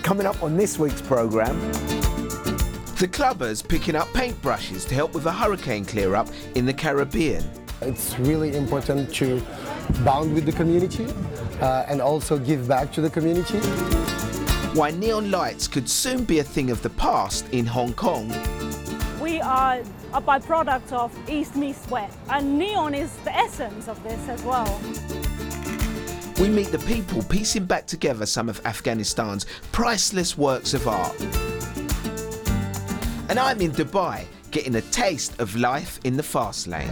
Coming up on this week's programme, the clubbers picking up paintbrushes to help with a hurricane clear-up in the Caribbean. It's really important to bond with the community and also give back to the community. Why neon lights could soon be a thing of the past in Hong Kong. We are a byproduct of East meets West, and neon is the essence of this as well. We meet the people piecing back together some of Afghanistan's priceless works of art. And I'm in Dubai, getting a taste of life in the fast lane.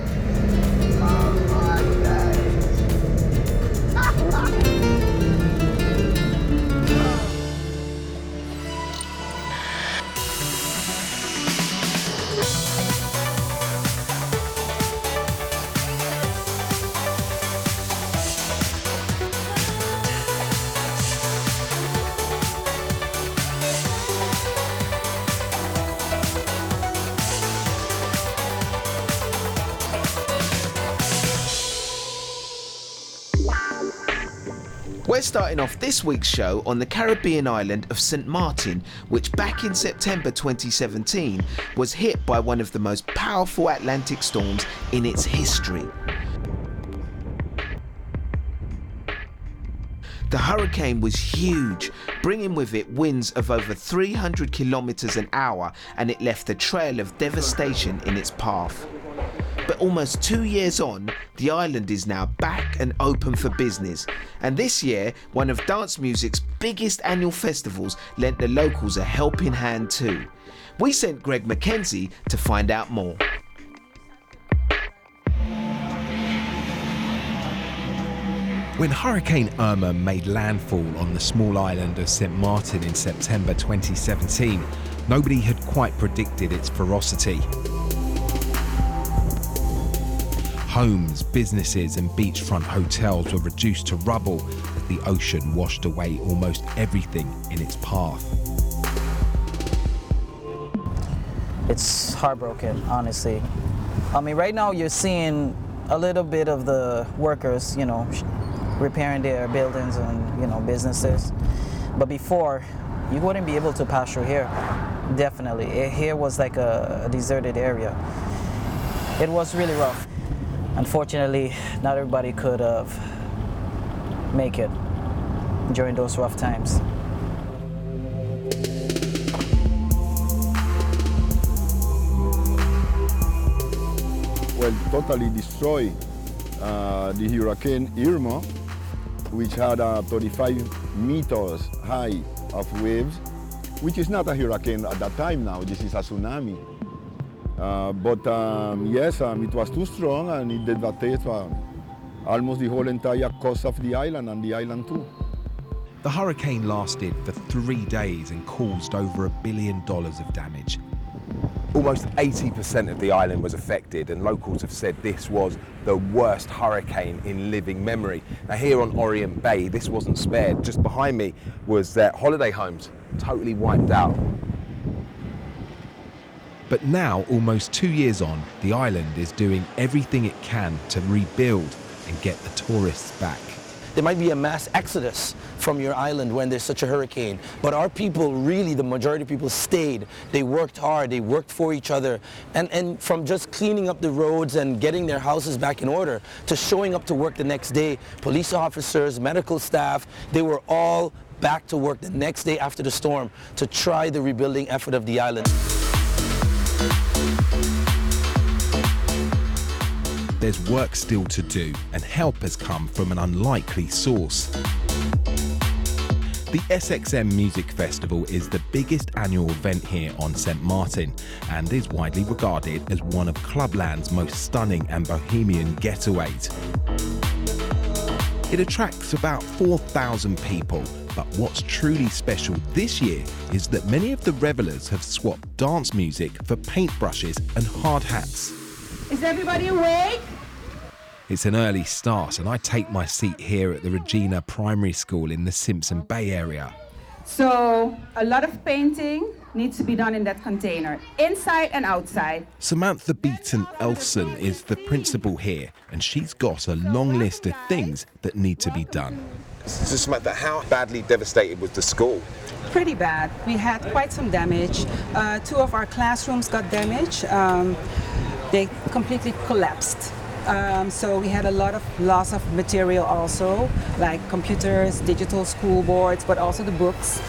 We're starting off this week's show on the Caribbean island of Sint Maarten, which back in September 2017 was hit by one of the most powerful Atlantic storms in its history. The hurricane was huge, bringing with it winds of over 300 kilometers an hour, and it left a trail of devastation in its path. But almost 2 years on, the island is now back and open for business. And this year, one of dance music's biggest annual festivals lent the locals a helping hand too. We sent Greg Mackenzie to find out more. When Hurricane Irma made landfall on the small island of Sint Maarten in September 2017, nobody had quite predicted its ferocity. Homes, businesses and beachfront hotels were reduced to rubble as the ocean washed away almost everything in its path. It's heartbroken, honestly. I mean, right now you're seeing a little bit of the workers, repairing their buildings and, businesses. But before, you wouldn't be able to pass through here, definitely. Here was like a deserted area. It was really rough. Unfortunately, not everybody could make it during those rough times. Well, totally destroyed the Hurricane Irma, which had 35 meters high of waves, which is not a hurricane at that time now. This is a tsunami. Yes, it was too strong and it devastated almost the whole entire coast of the island and the island too. The hurricane lasted for 3 days and caused over $1 billion of damage. Almost 80% of the island was affected, and locals have said this was the worst hurricane in living memory. Now here on Orient Bay, this wasn't spared. Just behind me was their holiday homes, totally wiped out. But now, almost 2 years on, the island is doing everything it can to rebuild and get the tourists back. There might be a mass exodus from your island when there's such a hurricane, but our people, really the majority of people stayed. They worked hard, they worked for each other, and from just cleaning up the roads and getting their houses back in order to showing up to work the next day, police officers, medical staff, they were all back to work the next day after the storm to try the rebuilding effort of the island. There's work still to do, and help has come from an unlikely source. The SXM Music Festival is the biggest annual event here on Sint Maarten and is widely regarded as one of Clubland's most stunning and bohemian getaways. It attracts about 4,000 people, but what's truly special this year is that many of the revelers have swapped dance music for paintbrushes and hard hats. Is everybody awake? It's an early start and I take my seat here at the Regina Primary School in the Simpson Bay area. So a lot of painting needs to be done in that container, inside and outside. Samantha Beaton Elfson is the principal here and she's got a long list of things that need to be done. So Samantha, how badly devastated was the school? Pretty bad. We had quite some damage. 2 of our classrooms got damaged. They completely collapsed. So we had a lot of loss of material also, like computers, digital school boards, but also the books.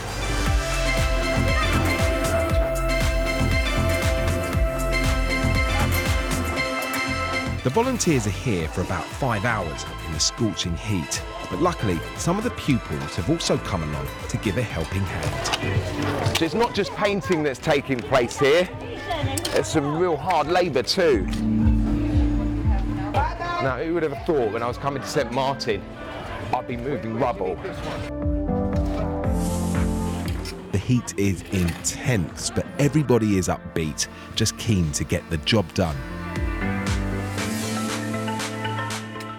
The volunteers are here for about 5 hours in the scorching heat. But luckily, some of the pupils have also come along to give a helping hand. So it's not just painting that's taking place here, there's some real hard labour too. Now, who would have thought when I was coming to Sint Maarten, I'd be moving rubble? The heat is intense, but everybody is upbeat, just keen to get the job done.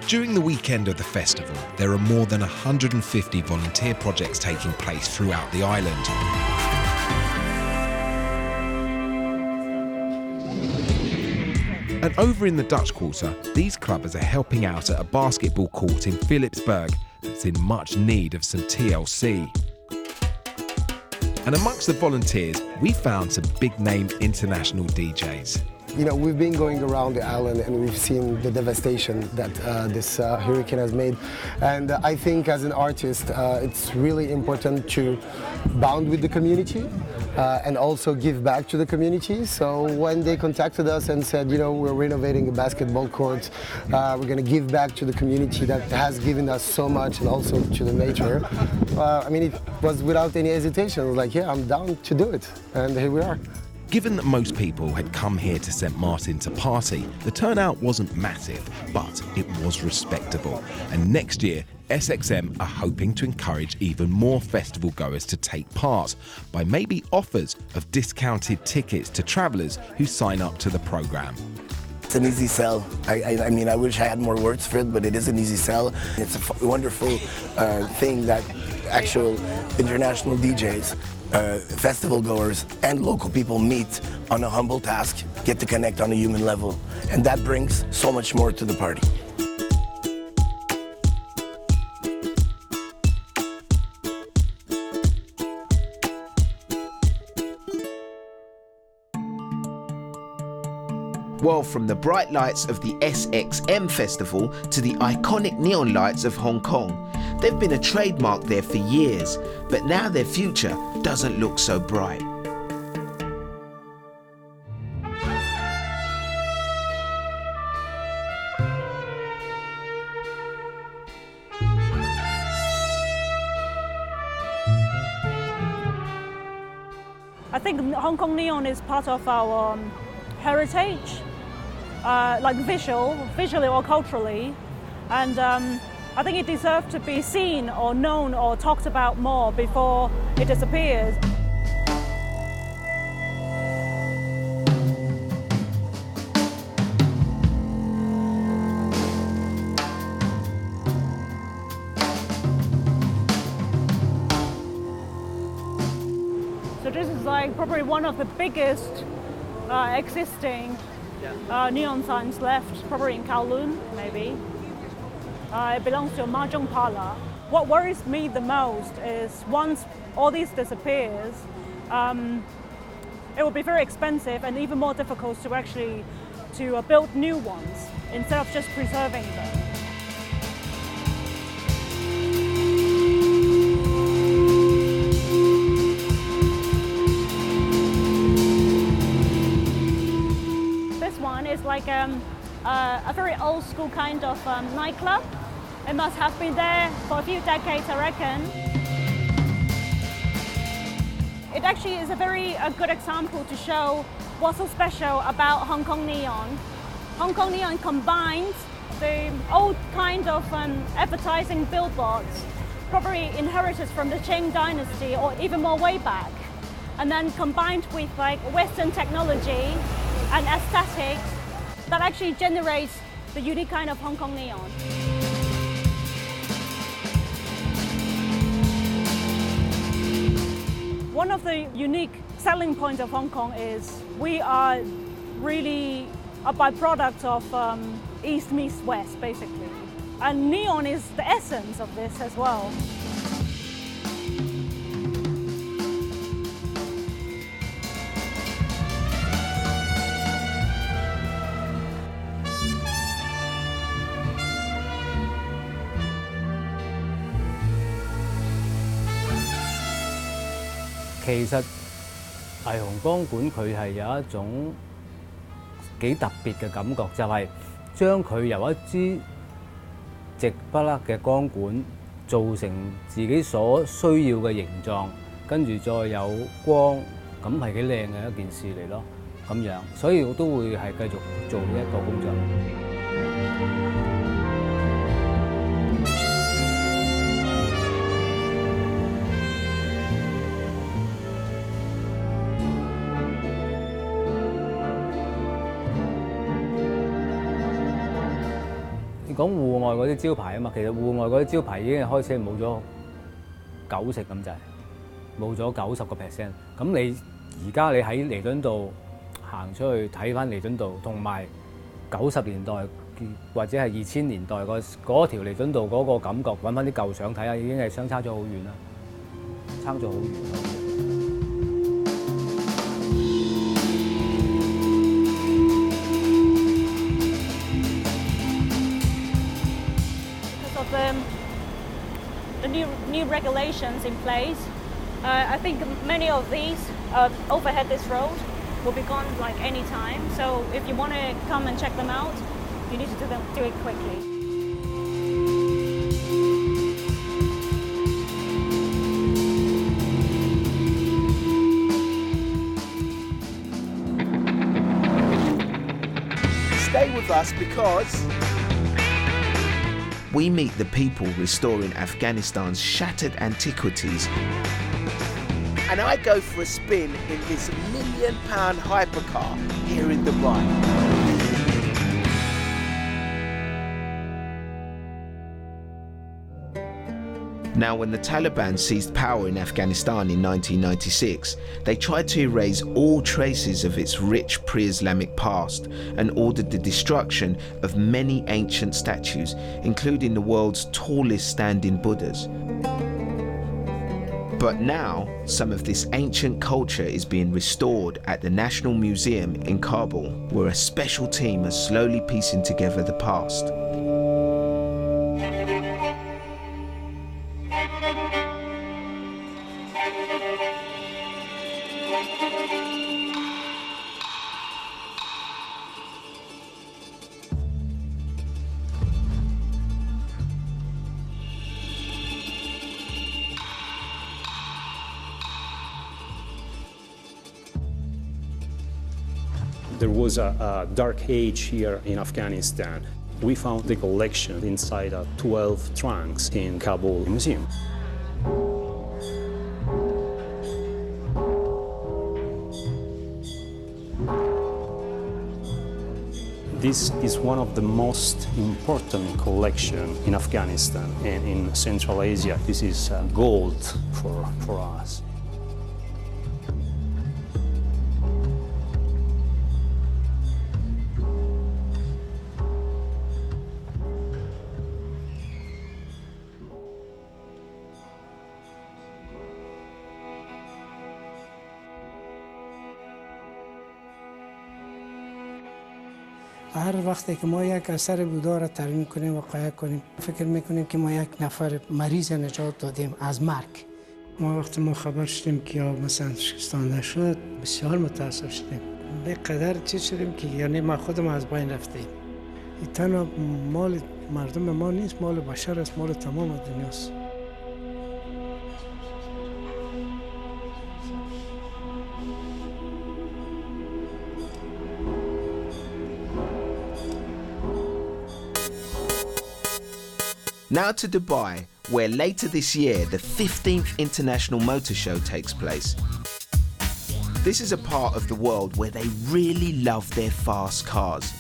During the weekend of the festival, there are more than 150 volunteer projects taking place throughout the island. And over in the Dutch Quarter, these clubbers are helping out at a basketball court in Philipsburg that's in much need of some TLC. And amongst the volunteers, we found some big-name international DJs. You know, we've been going around the island and we've seen the devastation that this hurricane has made. And I think as an artist, it's really important to bond with the community and also give back to the community. So when they contacted us and said, you know, we're renovating a basketball court, we're going to give back to the community that has given us so much and also to the nature. I mean, it was without any hesitation. I was like, yeah, I'm down to do it. And here we are. Given that most people had come here to Sint Maarten to party, the turnout wasn't massive, but it was respectable. And next year, SXM are hoping to encourage even more festival goers to take part by maybe offers of discounted tickets to travellers who sign up to the programme. It's an easy sell. I mean, I wish I had more words for it, but it is an easy sell. It's a wonderful thing that actual international DJs, festival goers and local people meet on a humble task, get to connect on a human level. And that brings so much more to the party. Well, from the bright lights of the SXM festival to the iconic neon lights of Hong Kong, they've been a trademark there for years, but now their future doesn't look so bright. I think Hong Kong neon is part of our heritage, like visually or culturally, and I think it deserves to be seen or known or talked about more before it disappears. So this is like probably one of the biggest existing neon signs left, probably in Kowloon, maybe. It belongs to a mahjong parlor. What worries me the most is once all this disappears, it will be very expensive and even more difficult to actually build new ones instead of just preserving them. This one is like a very old school kind of nightclub. It must have been there for a few decades, I reckon. It actually is a very good example to show what's so special about Hong Kong neon. Hong Kong neon combines the old kind of advertising billboards, probably inherited from the Qing dynasty or even more way back, and then combined with like Western technology and aesthetics that actually generates the unique kind of Hong Kong neon. One of the unique selling points of Hong Kong is we are really a byproduct of East meets West, basically. And neon is the essence of this as well.其實霓虹光管佢係有一種幾特別嘅感覺，就係將佢由一支直不甩嘅光管做成自己所需要嘅形狀，跟住再有光，咁係幾靚嘅一件事嚟咯。咁樣，所以我都會係繼續做呢一個工作。講戶外嗰啲招牌啊嘛，其實戶外嗰啲招牌已經係開始冇咗90%咁滯，冇咗90%。咁你而家你喺彌敦道行出去睇翻彌敦道，同埋90年代或者係2000年代嗰條彌敦道嗰個感覺，揾翻啲舊相睇下，已經係相差咗好遠啦，差咗好遠。The new regulations in place, I think many of these overhead this road will be gone like any time. So if you want to come and check them out, you need to do it quickly. Stay with us because we meet the people restoring Afghanistan's shattered antiquities. And I go for a spin in this £1 million hypercar here in Dubai. Now, when the Taliban seized power in Afghanistan in 1996, they tried to erase all traces of its rich pre-Islamic past and ordered the destruction of many ancient statues, including the world's tallest standing Buddhas. But now, some of this ancient culture is being restored at the National Museum in Kabul, where a special team is slowly piecing together the past. There was a dark age here in Afghanistan. We found the collection inside 12 trunks in Kabul Museum. This is one of the most important collections in Afghanistan and in Central Asia. This is gold for us. هر وقتی که ما یک اثر بودا را ترمیم کنیم و قایم کنیم فکر میکنیم که ما یک نفر مریض نجات دادیم از مرگ. ما وقتی ما خبر شدیم که یا مثلا شکستانده شد بسیار متاسف شدیم. به قدر چی شدیم که یعنی ما خودم از بین رفتیم. این تنها مال مردم ما نیست، مال بشر است، مال تمام دنیاست. Now to Dubai, where later this year the 15th International Motor Show takes place. This is a part of the world where they really love their fast cars.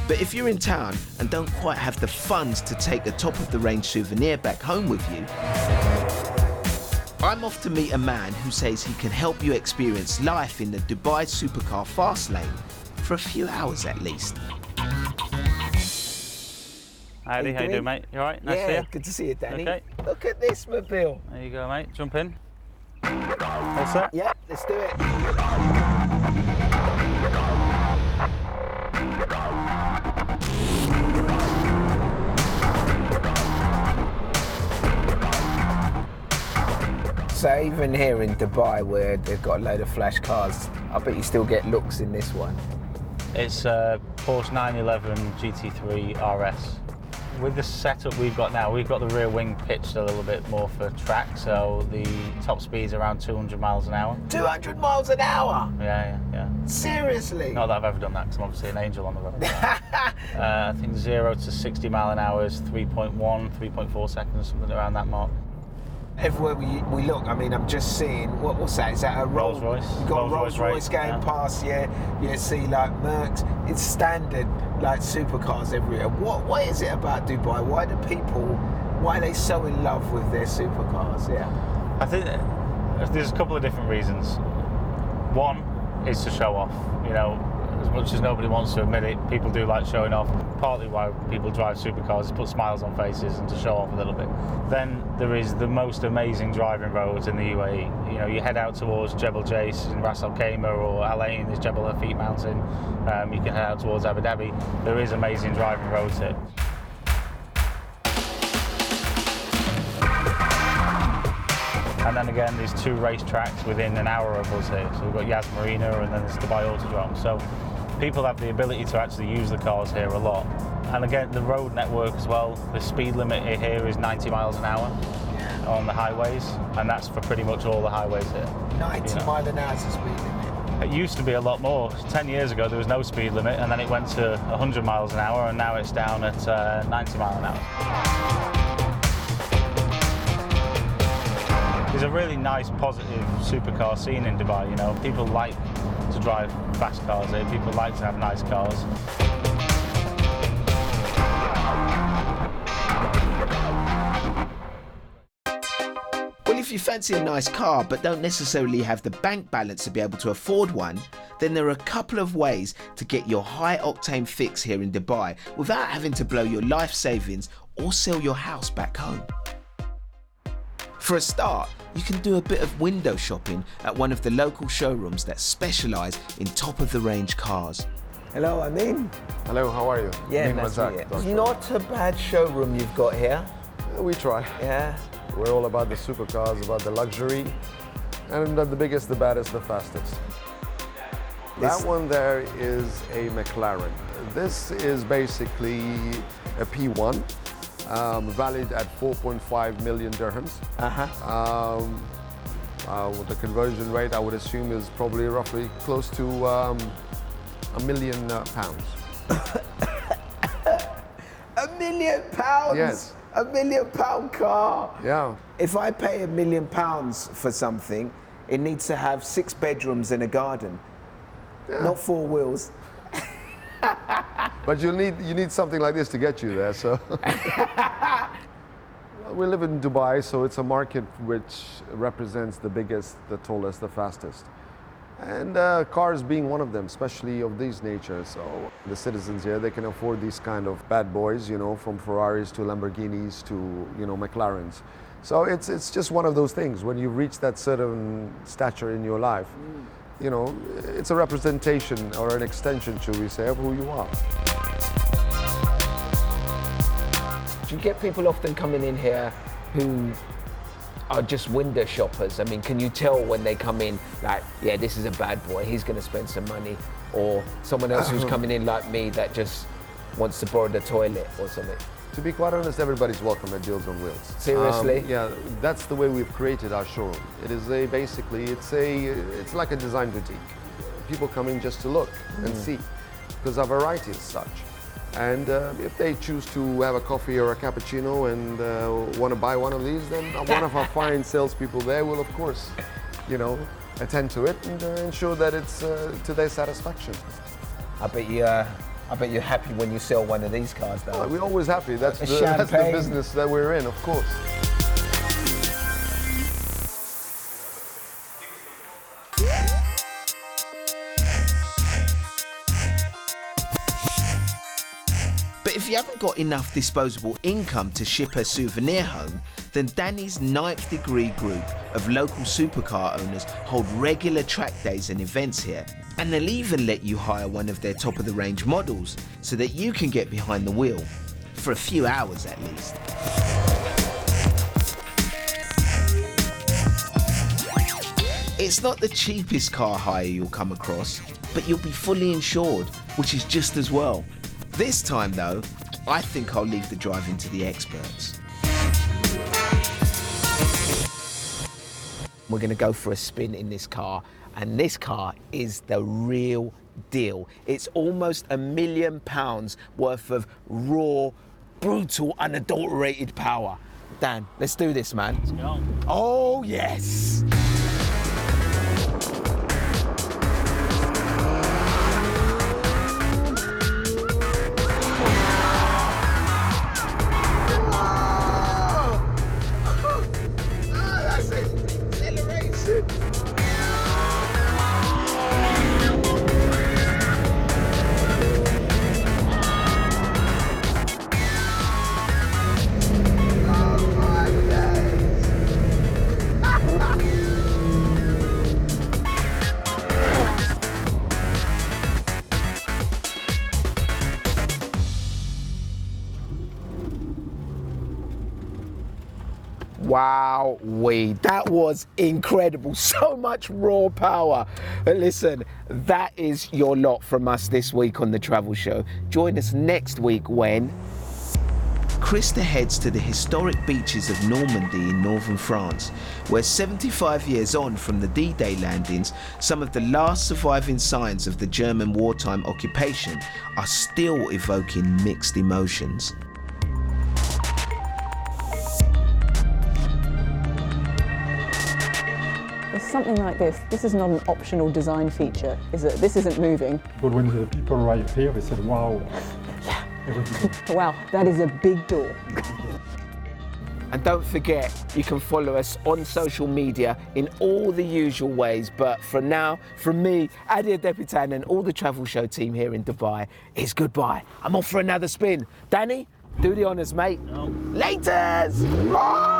But if you're in town and don't quite have the funds to take a top-of-the-range souvenir back home with you, I'm off to meet a man who says he can help you experience life in the Dubai Supercar fast lane for a few hours at least. Howdy, how you doing, mate? You alright? Nice to see Yeah, you. good to see you, Danny. Okay. Look at this mobile. There you go, mate. Jump in. All set? Yeah, let's do it. So even here in Dubai, where they've got a load of flash cars, I bet you still get looks in this one. It's Porsche 911 GT3 RS. With the setup we've got now, we've got the rear wing pitched a little bit more for track, so the top speed's around 200 miles an hour. 200 miles an hour? Yeah. Seriously? Not that I've ever done that, because I'm obviously an angel on the road. I think 0 to 60 mile an hour is 3.1, 3.4 seconds, something around that mark. Everywhere we look, I mean, I'm just seeing, what's that? Is that a Rolls Royce? You've got a Rolls Royce going yeah. past, you see like Mercs. It's standard, like supercars everywhere. What is it about Dubai? Why are they so in love with their supercars? Yeah. I think there's a couple of different reasons. One is to show off, as much as nobody wants to admit it, people do like showing off. Partly why people drive supercars is put smiles on faces and to show off a little bit. Then there is the most amazing driving roads in the UAE. You head out towards Jebel Jais in Ras Al Khaimah, or Al Ain, there's Jebel Hafid Mountain. You can head out towards Abu Dhabi. There is amazing driving roads here. And then again, there's 2 racetracks within an hour of us here. So we've got Yas Marina and then there's Dubai Autodrome. So people have the ability to actually use the cars here a lot. And again, the road network as well. The speed limit here is 90 miles an hour on the highways, and that's for pretty much all the highways here. 90 mile an hour is the speed limit? It used to be a lot more. 10 years ago, there was no speed limit, and then it went to 100 miles an hour, and now it's down at 90 miles an hour. There's a really nice, positive supercar scene in Dubai. People like to drive fast cars here. People like to have nice cars. Well, if you fancy a nice car but don't necessarily have the bank balance to be able to afford one, then there are a couple of ways to get your high-octane fix here in Dubai without having to blow your life savings or sell your house back home. For a start, you can do a bit of window shopping at one of the local showrooms that specialise in top-of-the-range cars. Hello, Amin. Hello, how are you? Yeah, nice to meet you. It's not a bad showroom you've got here. We try. Yeah. We're all about the supercars, about the luxury, and the biggest, the baddest, the fastest. That one there is a McLaren. This is basically a P1. Valued at 4.5 million dirhams. With the conversion rate, I would assume is probably roughly close to £1 million. £1 million? Yes. £1 million car? Yeah. If I pay £1 million for something, it needs to have 6 bedrooms and a garden, not 4 wheels. But you need something like this to get you there. So we live in Dubai, so it's a market which represents the biggest, the tallest, the fastest, and cars being one of them, especially of these natures. So the citizens here, they can afford these kind of bad boys, from Ferraris to Lamborghinis to McLarens. So it's just one of those things. When you reach that certain stature in your life, it's a representation or an extension, should we say, of who you are. Do you get people often coming in here who are just window shoppers? I mean, can you tell when they come in, like, yeah, this is a bad boy, he's going to spend some money, or someone else who's coming in like me that just wants to borrow the toilet or something? To be quite honest, everybody's welcome at Deals on Wheels. Seriously? Yeah, that's the way we've created our showroom. It is it's like a design boutique. People come in just to look and see, because our variety is such. And if they choose to have a coffee or a cappuccino and want to buy one of these, then one of our fine salespeople there will, of course, attend to it and ensure that it's to their satisfaction. I bet you're happy when you sell one of these cars, though. Oh, we're always happy. That's the business that we're in, of course. But if you you haven't got enough disposable income to ship a souvenir home, then Danny's 9th degree group of local supercar owners hold regular track days and events here. And they'll even let you hire one of their top of the range models so that you can get behind the wheel, for a few hours at least. It's not the cheapest car hire you'll come across, but you'll be fully insured, which is just as well. This time though, I think I'll leave the driving to the experts. We're gonna go for a spin in this car, and this car is the real deal. It's almost £1 million worth of raw, brutal, unadulterated power. Dan, let's do this, man. Let's go. Oh, yes. Wowee, that was incredible. So much raw power. But listen, that is your lot from us this week on The Travel Show. Join us next week when Krista heads to the historic beaches of Normandy in northern France, where 75 years on from the D-Day landings, some of the last surviving signs of the German wartime occupation are still evoking mixed emotions. Something like this is not an optional design feature, is it? This isn't moving. But when the people arrived here, they said, wow. Yeah. Wow, that is a big door. And don't forget, you can follow us on social media in all the usual ways. But for now, from me, Adia Depitan, and all the Travel Show team here in Dubai, it's goodbye. I'm off for another spin. Danny, do the honours, mate. No. Laters!